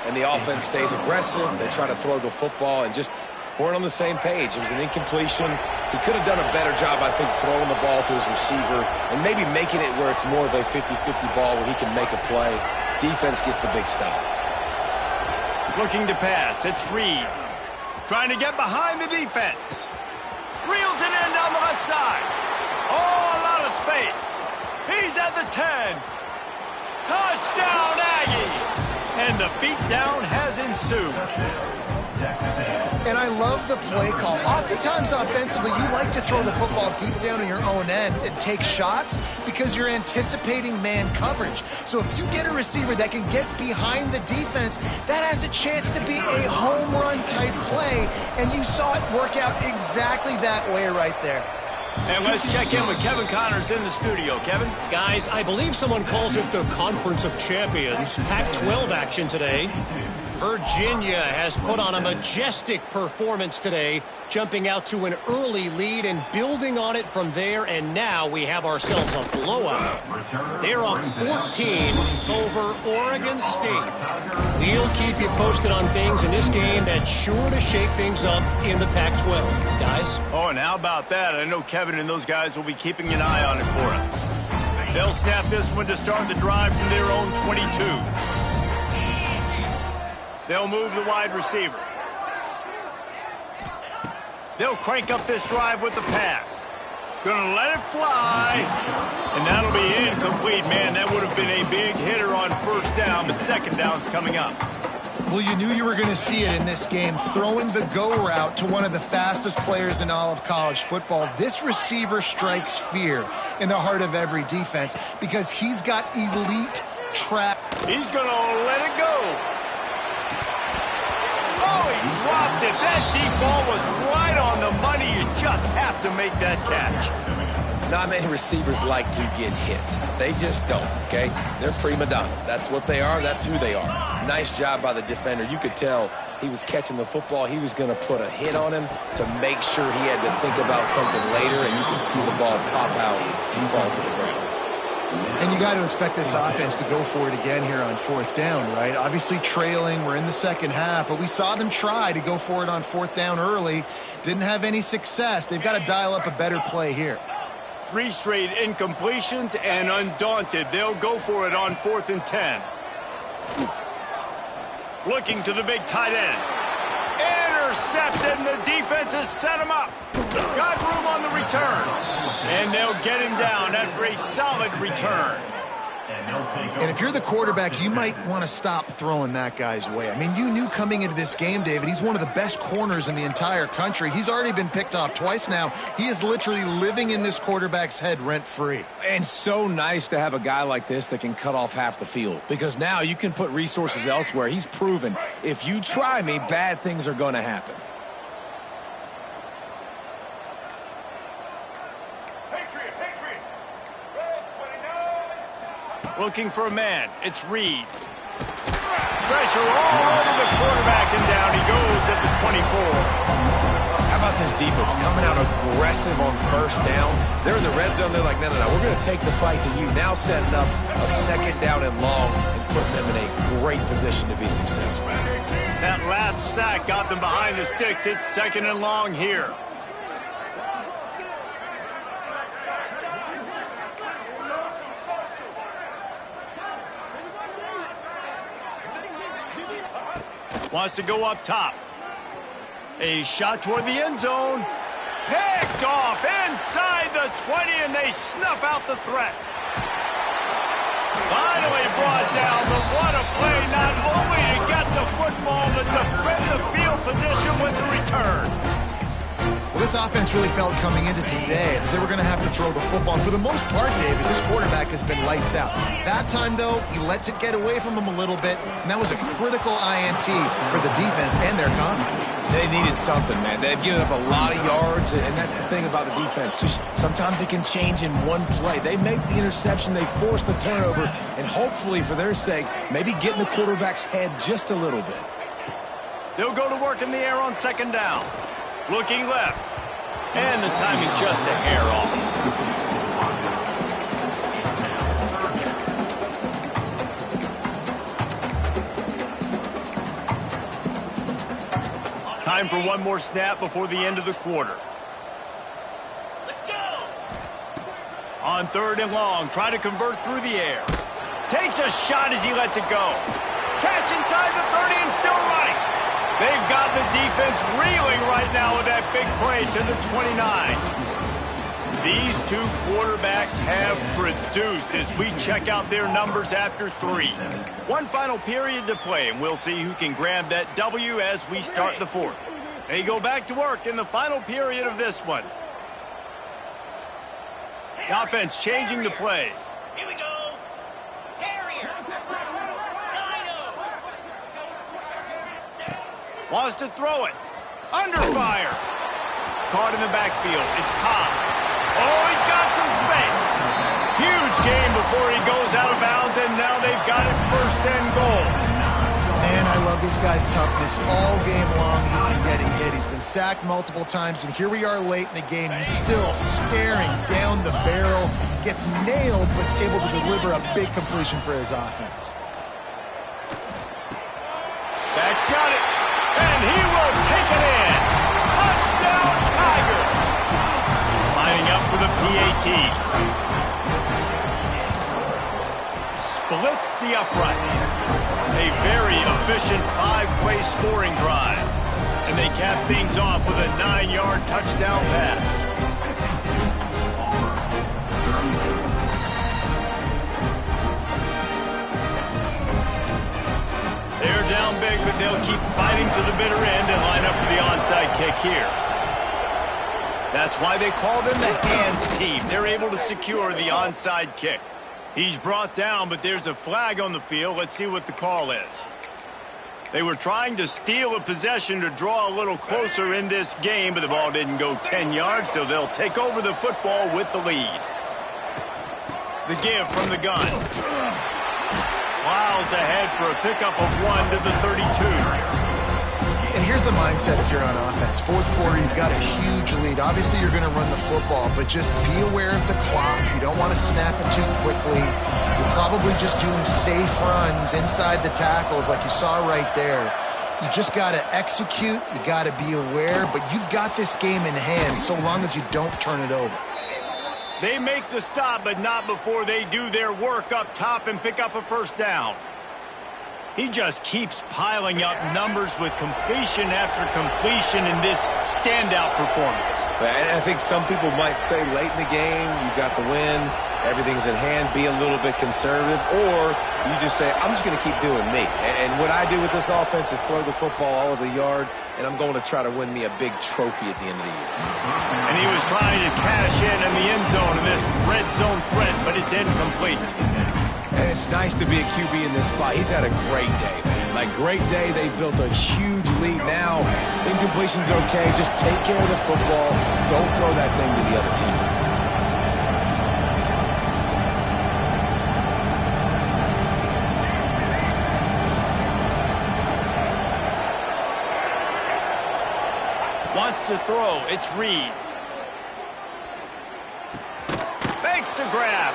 And the offense stays aggressive. They try to throw the football and just weren't on the same page. It was an incompletion. He could have done a better job, I think, throwing the ball to his receiver and maybe making it where it's more of a 50-50 ball where he can make a play. Defense gets the big stop. Looking to pass. It's Reed. Trying to get behind the defense. Reels it in down the left side. Oh, a lot of space. He's at the 10. Touchdown, Aggie. And the beatdown has ensued. And I love the play call. Oftentimes offensively, you like to throw the football deep down in your own end and take shots because you're anticipating man coverage. So if you get a receiver that can get behind the defense, that has a chance to be a home run type play. And you saw it work out exactly that way right there. And let's check in with Kevin Connors in the studio. Kevin? Guys, I believe someone calls it the Conference of Champions. Pac-12 action today. Virginia has put on a majestic performance today, jumping out to an early lead and building on it from there, and now we have ourselves a blowout. They're up 14 over Oregon State. We'll keep you posted on things in this game that's sure to shake things up in the Pac-12. Guys? Oh, and how about that? I know Kevin and those guys will be keeping an eye on it for us. They'll snap this one to start the drive from their own 22. They'll move the wide receiver. They'll crank up this drive with the pass. Gonna let it fly. And that'll be incomplete. Man, that would have been a big hitter on 1st down, but 2nd down's coming up. Well, you knew you were going to see it in this game, throwing the go route to one of the fastest players in all of college football. This receiver strikes fear in the heart of every defense because he's got elite trap. He's going to let it go. Oh, he dropped it. That deep ball was right on the money. You just have to make that catch. Not many receivers like to get hit. They just don't, okay? They're prima donnas. That's what they are. That's who they are. Nice job by the defender. You could tell he was catching the football. He was going to put a hit on him to make sure he had to think about something later, and you could see the ball pop out and fall to the ground. And you got to expect this offense to go for it again here on 4th down, right? Obviously trailing. We're in the 2nd half, but we saw them try to go for it on 4th down early. Didn't have any success. They've got to dial up a better play here. 3 straight incompletions, and undaunted, they'll go for it on 4th and 10. Looking to the big tight end. Intercepted, and the defense has set him up. Got room on the return. And they'll get him down after a solid return. And if you're the quarterback, you might want to stop throwing that guy's way. I mean, you knew coming into this game, David, he's one of the best corners in the entire country. He's already been picked off twice now. He is literally living in this quarterback's head rent-free. And so nice to have a guy like this that can cut off half the field, because now you can put resources elsewhere. He's proven if you try me, bad things are going to happen. Looking for a man. It's Reed. Pressure all over the quarterback, and down he goes at the 24. How about this defense coming out aggressive on first down? They're in the red zone. They're like, no, we're going to take the fight to you. Now setting up a second down and long and putting them in a great position to be successful. That last sack got them behind the sticks. It's second and long here. Wants to go up top. A shot toward the end zone. Picked off inside the 20, and they snuff out the threat. Finally brought down, but what a play, not only to get the football, but to defend the field position with the return. Well, this offense really felt coming into today that they were going to have to throw the football. And for the most part, David, this quarterback has been lights out. That time, though, he lets it get away from him a little bit, and that was a critical INT for the defense and their confidence. They needed something, man. They've given up a lot of yards, and that's the thing about the defense. Just sometimes it can change in one play. They make the interception, they force the turnover, and hopefully, for their sake, maybe get in the quarterback's head just a little bit. They'll go to work in the air on second down. Looking left. And the timing just a hair off. Time for one more snap before the end of the quarter. Let's go! On third and long, trying to convert through the air. Takes a shot as he lets it go. Catch inside the 30 and still running. They've got the defense reeling right now with that big play to the 29. These two quarterbacks have produced as we check out their numbers after 3. One final period to play, and we'll see who can grab that W as we start the 4th. They go back to work in the final period of this one. The offense changing the play. Here we go. Terrier. Wants to throw it. Under fire. Caught in the backfield. It's Cobb. Oh, he's got some space. Huge game before he goes out of bounds, and now they've got it first and goal. Man, I love this guy's toughness. All game long, he's been getting hit. He's been sacked multiple times, and here we are late in the game. He's still staring down the barrel. Gets nailed, but is able to deliver a big completion for his offense. That's got it. And he will take it in. Touchdown, Tigers. Lining up for the PAT. Splits the uprights. A very efficient 5-play scoring drive. And they cap things off with a 9-yard touchdown pass. They're down big, but they'll keep fighting to the bitter end and line up for the onside kick here. That's why they call them the hands team. They're able to secure the onside kick. He's brought down, but there's a flag on the field. Let's see what the call is. They were trying to steal a possession to draw a little closer in this game, but the ball didn't go 10 yards, so they'll take over the football with the lead. The give from the gun. Miles ahead for a pickup of 1 to the 32. And here's the mindset if you're on offense. Fourth quarter, you've got a huge lead. Obviously, you're going to run the football, but just be aware of the clock. You don't want to snap it too quickly. You're probably just doing safe runs inside the tackles like you saw right there. You just got to execute. You got to be aware, but you've got this game in hand so long as you don't turn it over. They make the stop, but not before they do their work up top and pick up a first down. He just keeps piling up numbers with completion after completion in this standout performance. And I think some people might say late in the game, you got the win, everything's in hand, be a little bit conservative, or you just say, I'm just going to keep doing me. And what I do with this offense is throw the football all over the yard, and I'm going to try to win me a big trophy at the end of the year. And he was trying to cash in the end zone in this red zone threat, but it's incomplete. And it's nice to be a QB in this spot. He's had a great day, man. Like, great day. They built a huge lead. Now, incompletion's okay. Just take care of the football. Don't throw that thing to the other team. Wants to throw. It's Reed. Makes the grab.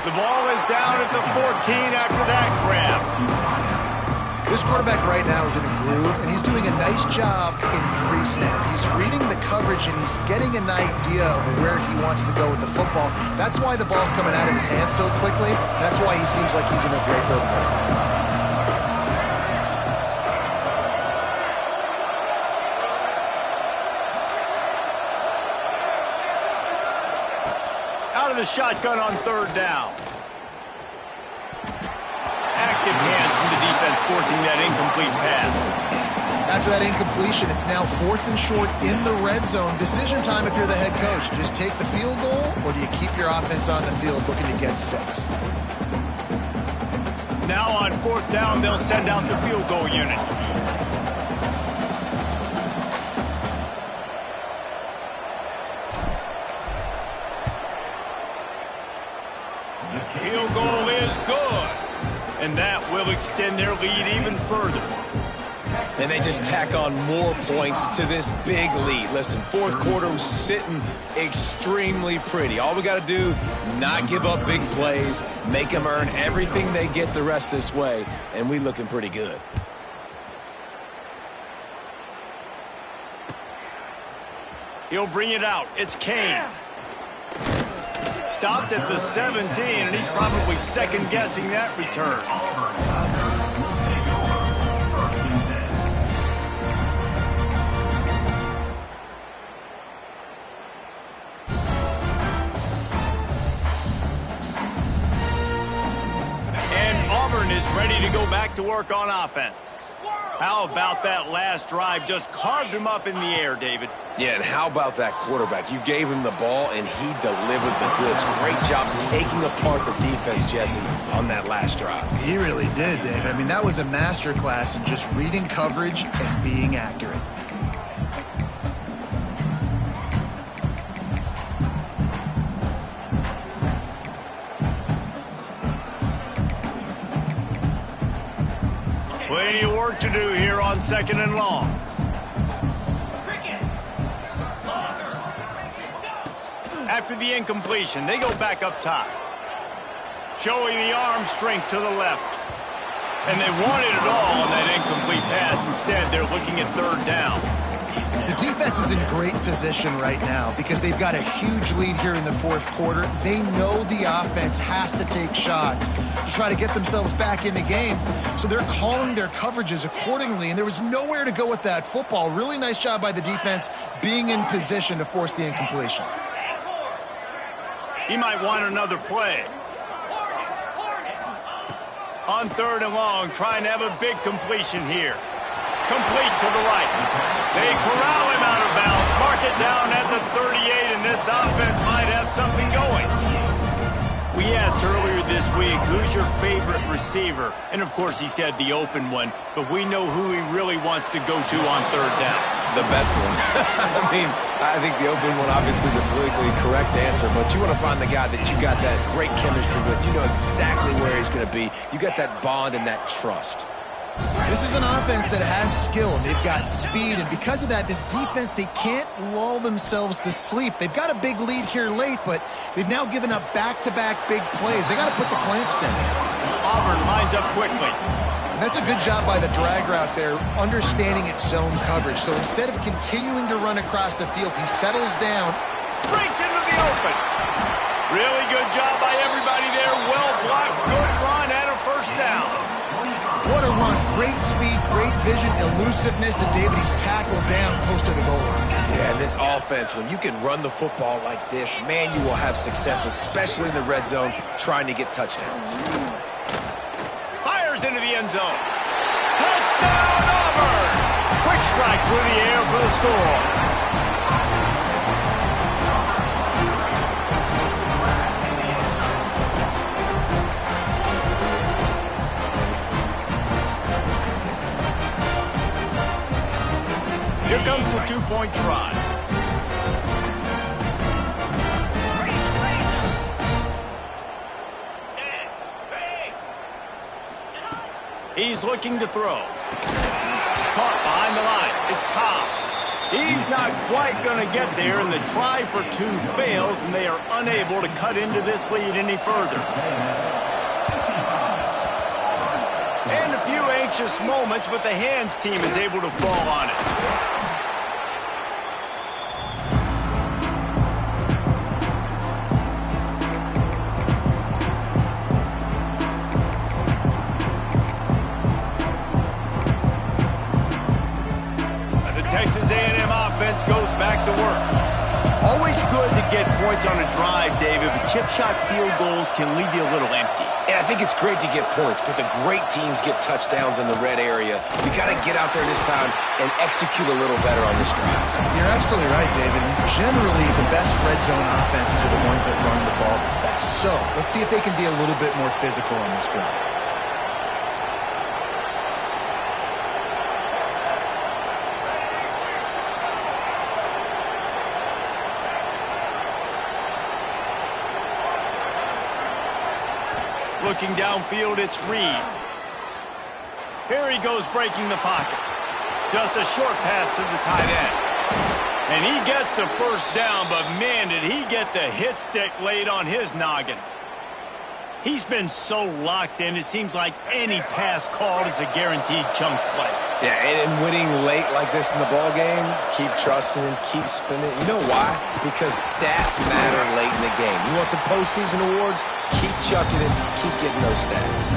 The ball is down at the 14 after that grab. This quarterback right now is in a groove, and he's doing a nice job in pre-snap. He's reading the coverage, and he's getting an idea of where he wants to go with the football. That's why the ball's coming out of his hands so quickly. That's why he seems like he's in a great rhythm right now. Out of the shotgun on third down. Active hands from the defense forcing that incomplete pass. After that incompletion, it's now 4th and short in the red zone. Decision time if you're the head coach. Just take the field goal, or do you keep your offense on the field looking to get 6? Now on 4th down, they'll send out the field goal unit. Field goal is good. And that will extend their lead even further. And they just tack on more points to this big lead. Listen, fourth quarter was sitting extremely pretty. All we got to do, not give up big plays, make them earn everything they get the rest this way, and we looking pretty good. He'll bring it out. It's Kane. Stopped at the 17, and he's probably second-guessing that return. And Auburn is ready to go back to work on offense. How about that last drive? Just carved him up in the air, David. Yeah, and how about that quarterback? You gave him the ball, and he delivered the goods. Great job taking apart the defense, Jesse, on that last drive. He really did, David. I mean, that was a masterclass in just reading coverage and being accurate. Plenty of work to do here on 2nd and long. After the incompletion, they go back up top. Showing the arm strength to the left. And they wanted it all on that incomplete pass. Instead, they're looking at 3rd down. The defense is in great position right now because they've got a huge lead here in the 4th quarter. They know the offense has to take shots to try to get themselves back in the game. So they're calling their coverages accordingly, and there was nowhere to go with that football. Really nice job by the defense being in position to force the incompletion. He might want another play. On 3rd and long, trying to have a big completion here. Complete to the right. They corral him out of bounds. Mark it down at the 38, and this offense might have something going. We asked earlier this week, who's your favorite receiver? And, of course, he said the open one, but we know who he really wants to go to on 3rd down. The best one. I mean, I think the open one, obviously the politically correct answer, but you want to find the guy that you got that great chemistry with. You know exactly where he's going to be. You got that bond and that trust. This is an offense that has skill. They've got speed, and because of that, this defense, they can't lull themselves to sleep. They've got a big lead here late, but they've now given up back-to-back big plays. They got to put the clamps down. Auburn lines up quickly. And that's a good job by the drag route there, understanding its zone coverage. So instead of continuing to run across the field, he settles down. Breaks into the open. Really good job by everybody there. Well blocked, good run, and a 1st down. What a run. Great speed, great vision, elusiveness, and David, he's tackled down close to the goal line. Yeah, and this offense, when you can run the football like this, man, you will have success, especially in the red zone, trying to get touchdowns. Fires into the end zone. Touchdown, Auburn! Quick strike through the air for the score. Here comes the two-point try. He's looking to throw. Caught behind the line. It's Cobb. He's not quite going to get there, and the try for two fails, and they are unable to cut into this lead any further. And a few anxious moments, but the hands team is able to fall on it. Goes back to work. Always good to get points on a drive, David, but chip shot field goals can leave you a little empty. And I think it's great to get points, but the great teams get touchdowns in the red area. You got to get out there this time and execute a little better on this drive. You're absolutely right, David. Generally, the best red zone offenses are the ones that run the ball the best. So let's see if they can be a little bit more physical on this drive. Looking downfield, it's Reed. Here he goes breaking the pocket. Just a short pass to the tight end. And he gets the first down, but man, did he get the hit stick laid on his noggin. He's been so locked in, it seems like any pass called is a guaranteed chunk play. Yeah, and winning late like this in the ball game, keep trusting him, keep spinning. You know why? Because stats matter late in the game. You want some postseason awards? Keep chucking it, keep getting those stats.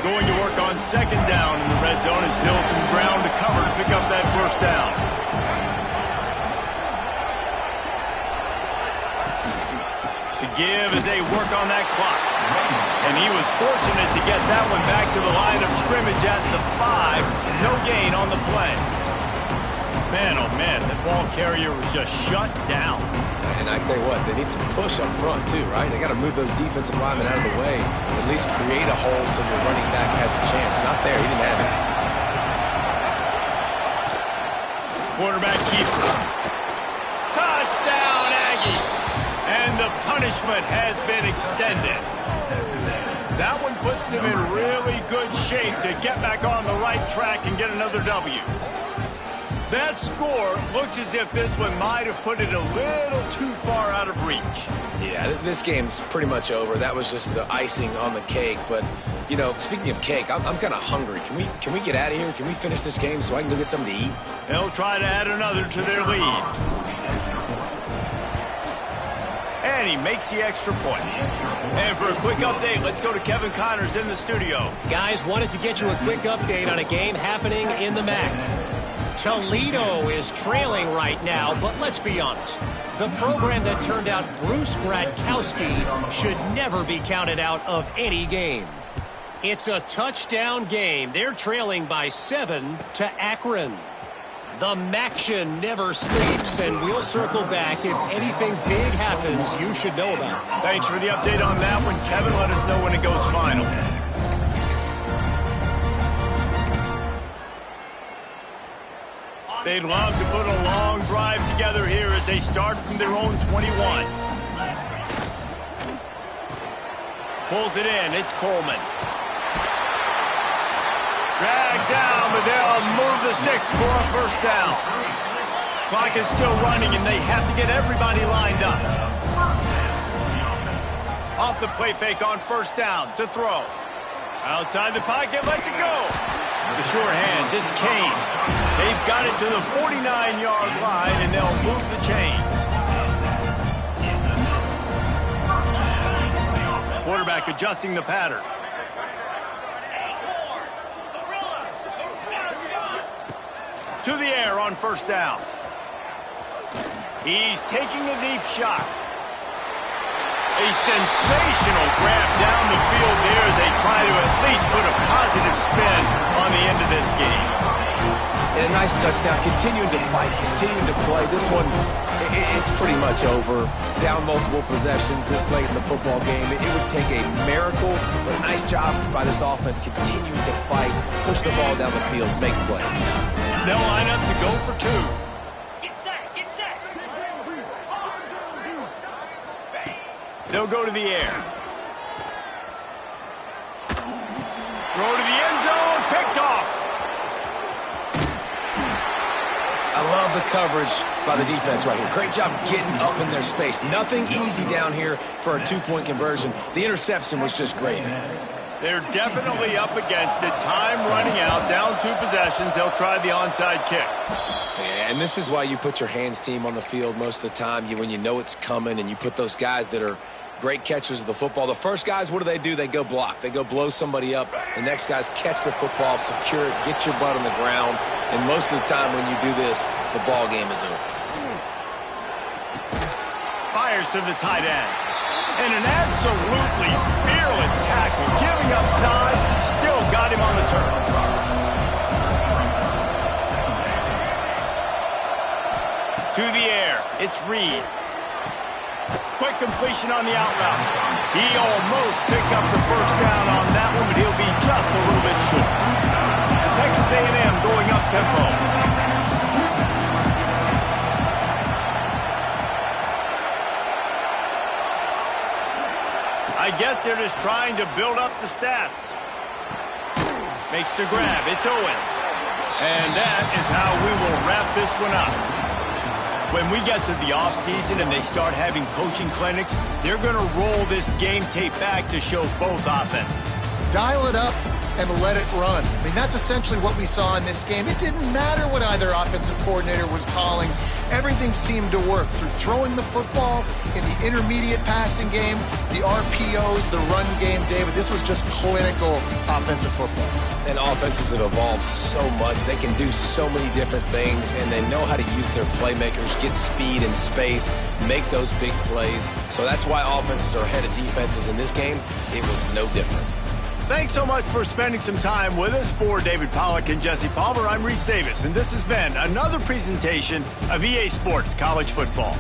Going to work on second down in the red zone, and still some ground to cover to pick up that first down. The give as they work on that clock. And he was fortunate to get that one back to the line of scrimmage at the 5. No gain on the play. Man, oh man, that ball carrier was just shut down. And I tell you what, they need some push up front too, right? They got to move those defensive linemen out of the way. At least create a hole so your running back has a chance. Not there, he didn't have it. Quarterback keeper. Touchdown, Aggies! And the punishment has been extended. That one puts them in really good shape to get back on the right track and get another W. That score looks as if this one might have put it a little too far out of reach. Yeah, this game's pretty much over. That was just the icing on the cake. But, you know, speaking of cake, I'm kind of hungry. Can we get out of here? Can we finish this game so I can go get something to eat? They'll try to add another to their lead. And he makes the extra point. And for a quick update, let's go to Kevin Connors in the studio. Guys, wanted to get you a quick update on a game happening in the MAC. Toledo is trailing right now, but let's be honest. The program that turned out Bruce Gradkowski should never be counted out of any game. It's a touchdown game. They're trailing by 7 to Akron. The Maction never sleeps, and we'll circle back if anything big happens you should know about. Thanks for the update on that one, Kevin. Let us know when it goes final. They'd love to put a long drive together here as they start from their own 21. Pulls it in. It's Coleman. Dragged down, but they'll move the sticks for a first down. Clock is still running, and they have to get everybody lined up. Off the play fake on first down to throw. Outside the pocket, lets it go. The sure hands, it's Kane. They've got it to the 49-yard line, and they'll move the chains. quarterback adjusting the pattern. To the air on first down. He's taking a deep shot. A sensational grab down the field there as they try to at least put a positive spin on the end of this game. And a nice touchdown, continuing to fight, continuing to play. This one, it's pretty much over. Down multiple possessions this late in the football game. It would take a miracle, but a nice job by this offense continuing to fight, push the ball down the field, make plays. They'll line up to go for 2. Get set, get set. They'll go to the air. Throw to the end zone, picked off. I love the coverage by the defense right here. Great job getting up in their space. Nothing easy down here for a 2-point conversion. The interception was just gravy. They're definitely up against it. Time running out, down 2 possessions. They'll try the onside kick. And this is why you put your hands team on the field most of the time. When you know it's coming and you put those guys that are great catchers of the football. The first guys, what do? They go block. They go blow somebody up. The next guys catch the football, secure it, get your butt on the ground. And most of the time when you do this, the ball game is over. Fires to the tight end. And an absolutely fearless tackle, giving up size, still got him on the turf. To the air, it's Reed. Quick completion on the out route. He almost picked up the first down on that one, but he'll be just a little bit short. Texas A&M going up tempo. I guess they're just trying to build up the stats. Makes the grab. It's Owens. And that is how we will wrap this one up. When we get to the offseason and they start having coaching clinics, they're going to roll this game tape back to show both offenses. Dial it up and let it run. I mean, that's essentially what we saw in this game. It didn't matter what either offensive coordinator was calling. Everything seemed to work through throwing the football in the intermediate passing game, the RPOs, the run game, David. This was just clinical offensive football. And offenses have evolved so much. They can do so many different things, and they know how to use their playmakers, get speed and space, make those big plays. So that's why offenses are ahead of defenses in this game. It was no different. Thanks so much for spending some time with us. For David Pollack and Jesse Palmer, I'm Reese Davis, and this has been another presentation of EA Sports College Football.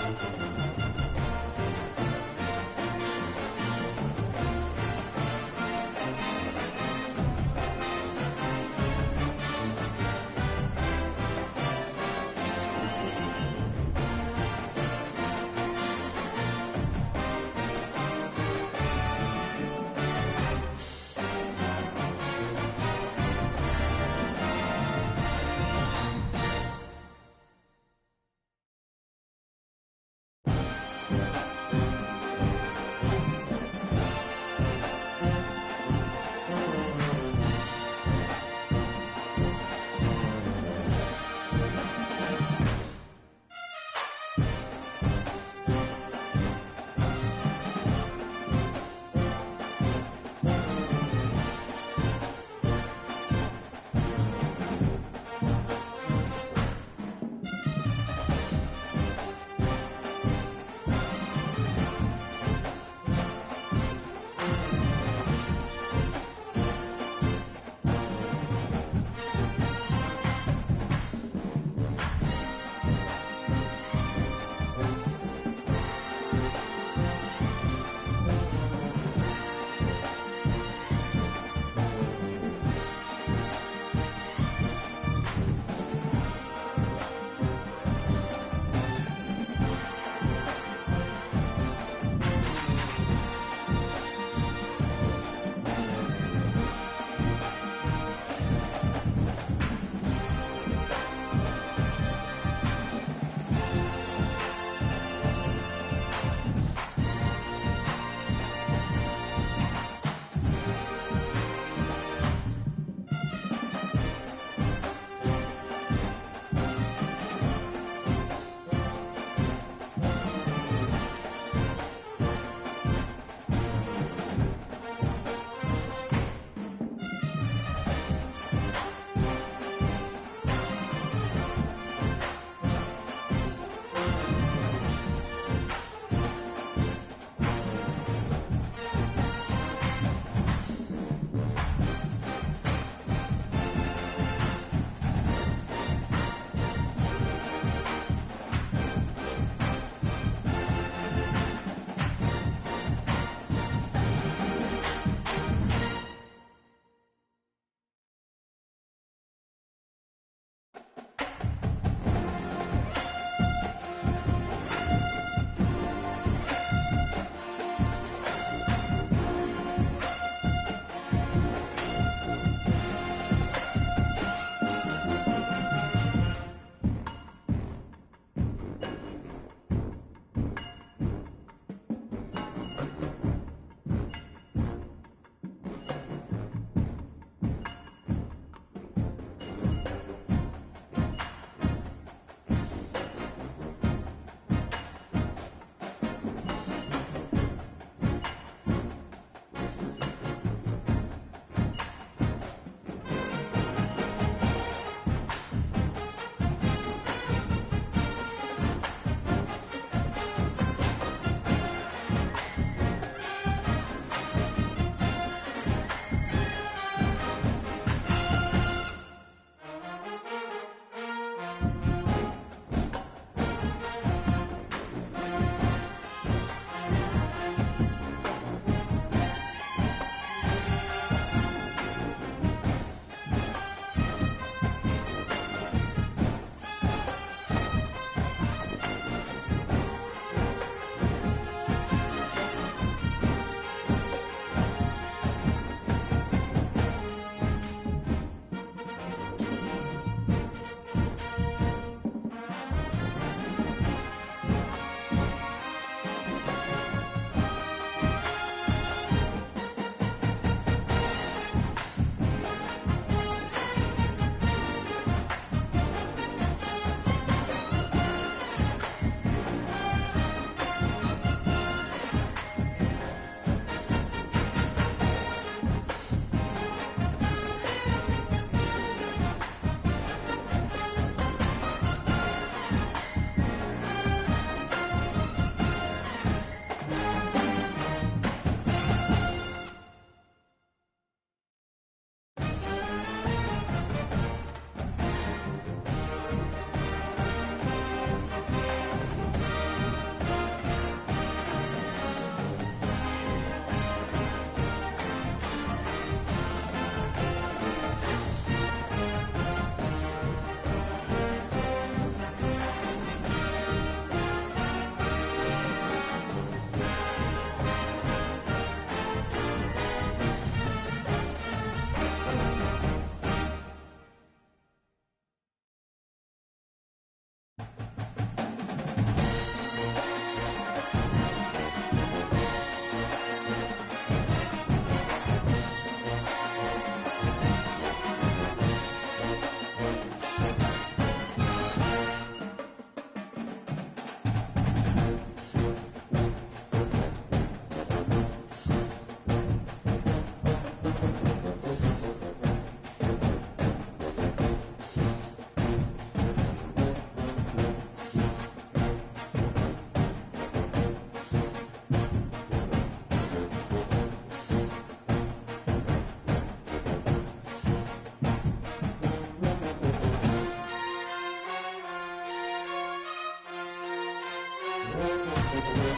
it.